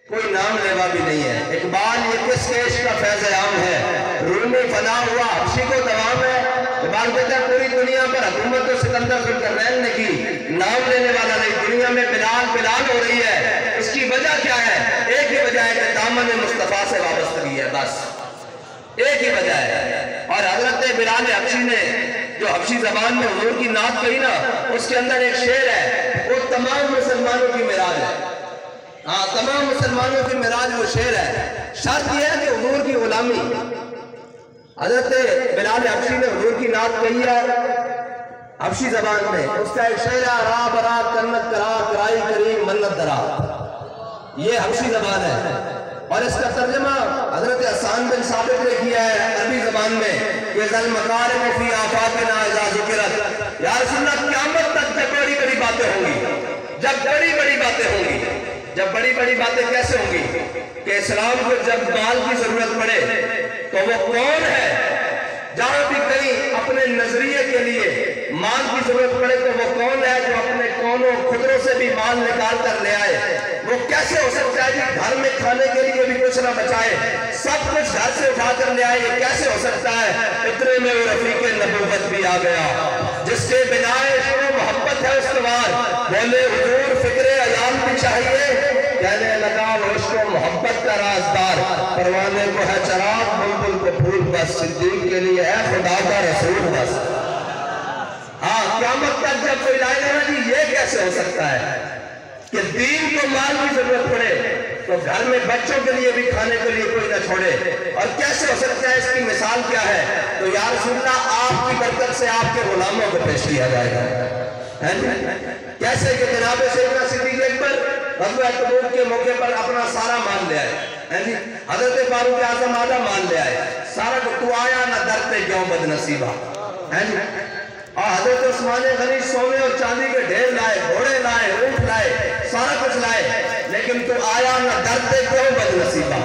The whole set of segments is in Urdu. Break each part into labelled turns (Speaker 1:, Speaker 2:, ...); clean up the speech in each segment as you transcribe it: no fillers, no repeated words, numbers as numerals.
Speaker 1: کوئی نام لیوا بھی نہیں ہے۔ اقبال یہ کس کیش کا فیض عام ہے، رومی فنا ہوا حبشی کو دوام ہے۔ اقبال کہتا ہے پوری دنیا پر حکومت تو سکندر ذوالقرنین نے کی، نام لینے والا نہیں۔ دنیا میں بلال بلال ہو رہی ہے، اس کی وجہ کیا ہے؟ ایک ہی وجہ ہے کہ دامن مصطفیٰ سے وابستگی ہے، بس ایک ہی وجہ ہے۔ اور حضرت بلال حبشی نے جو حبشی زبان میں حضور کی نعت کہی نا، اس کے اندر ایک شعر ہے، وہ تمام مسلمانوں کی معراج ہے۔ ہاں، تمام مسلمانوں کی معراج وہ شعر ہے۔ شرط یہ ہے کہ حضور کی غلامی۔ حضرت بلال حبشی نے حضور کی نعت کہی ہے حبشی زبان میں، اس کا ایک شعر ہے، را برا کنت کرا کرائی کریم منت درا، یہ حبشی زبان ہے۔ اور اس کا ترجمہ حضرت حسان بن ثابت نے کیا ہے عربی زبان میں کہ ذل مکارم فی آفاقنا اذا ذکرت، یا رسول اللہ قیامت تک جب بڑی بڑی باتیں ہوں گی، جب بڑی بڑی باتیں ہوں گی، جب بڑی بڑی باتیں کیسے ہوں گی کہ اسلام کو جب مال کی ضرورت پڑے تو وہ کون ہے؟ جہاں بھی کہیں اپنے نظریے کے لیے مال کی ضرورت پڑے تو وہ کون ہے جو اپنے کونوں خدروں سے بھی مال نکال کر لے آئے؟ وہ کیسے ہو سکتا ہے کہ گھر میں کھانے کے لیے بھی کچھ نہ بچائے، سب کچھ گھر سے اٹھا کر لے آئے؟ یہ کیسے ہو سکتا ہے؟ اتنے میں وہ رفیق نبوت بھی آ گیا جس کے بنائے شروع محبت ہے استوار، بولے حضور فکر عیال بھی چاہیے، کہنے لگا عشق و محبت کا رازدار، پروانے کو ہے چراغ بلبل کو پھول، بس صدیق کے لیے ہے خدا کا رسول بس۔ ہاں، قیامت تک جب کوئی لائے گا جی یہ کیسے ہو سکتا ہے کہ دین کو مال کی ضرورت پڑے تو گھر میں بچوں کے لیے بھی کھانے کے لیے کوئی نہ چھوڑے، اور کیسے ہو سکتا ہے؟ اس کی مثال کیا ہے؟ تو یا رسول اللہ آپ کی برکت سے آپ کے غلاموں کو پیش کیا جائے گا۔ کیسے کہ جناب سیدنا صدیق اکبر غزوہ تبوک کے موقع پر اپنا سارا مال لے آئے، حضرت فاروق اعظم آدھا مال لے آئے، سارا کو تو آیا نہ در پہ کیوں بد نصیبہ، اور حضرت عثمان غنی سونے اور چاندی کے ڈھیر لائے، گھوڑے لائے، اونٹ لائے، سارا کچھ لائے، لیکن تو آیا نہ در پہ کیوں بد نصیبہ۔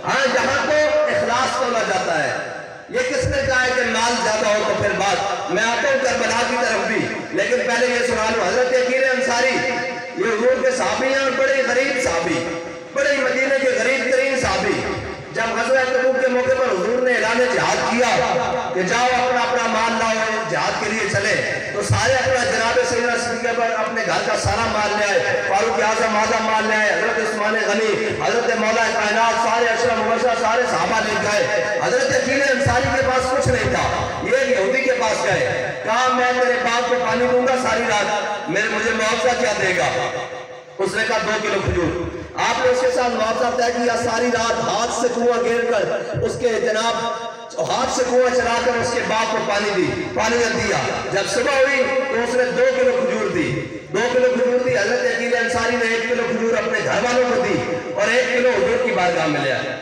Speaker 1: ہاں، جہاں تو اخلاص تولا جاتا ہے۔ یہ کس نے کہا ہے کہ مال زیادہ ہو تو پھر بات؟ میں آتا ہوں کربلا کی طرف بھی، لیکن پہلے یہ سنا لوں، حضرت عقیل انصاری یہ حضور کے صحابی ہیں، اور بڑے غریب صحابی، بڑے مدینے کے غریب ترین صحابی۔ جب غزوہ تبوک کے موقع پر حضور نے اعلان جہاد کیا کہ جاؤ اپنا اپنا مال لاؤ جہاد کے لیے چلے، تو سارے اپنا جناب سیدنا صدیق پر اپنے گھر کا سارا مال لے آئے، فاروق اعظم آدھا مال لے آئے، حضرت عثمان غنی، حضرت مولا کائنات، سارے اشرف مبشر سارے صحابہ لے گئے۔ حضرت عقیل انصاری کے پاس کچھ نہیں تھا، یہ یہودی کے پاس گئے، کہا میں تیرے باغ کو پانی دوں گا ساری رات، مجھے معاوضہ کیا دے گا؟ اس نے کہا 2 کلو کھجور۔ آپ نے اس کے ساتھ معاوضہ طے کیا، ساری رات ہاتھ سے کنواں گیر کر اس کے جناب ہاتھ سے کنواں چلا کر اس کے باغ کو پانی دیا۔ جب صبح ہوئی تو اس نے 2 کلو کھجور دی، 2 کلو کھجور دی۔ حضرت عقیل انصاری نے 1 کلو کھجور اپنے گھر والوں کو دی اور 1 کلو حضور کی بارگاہ میں لے آیا۔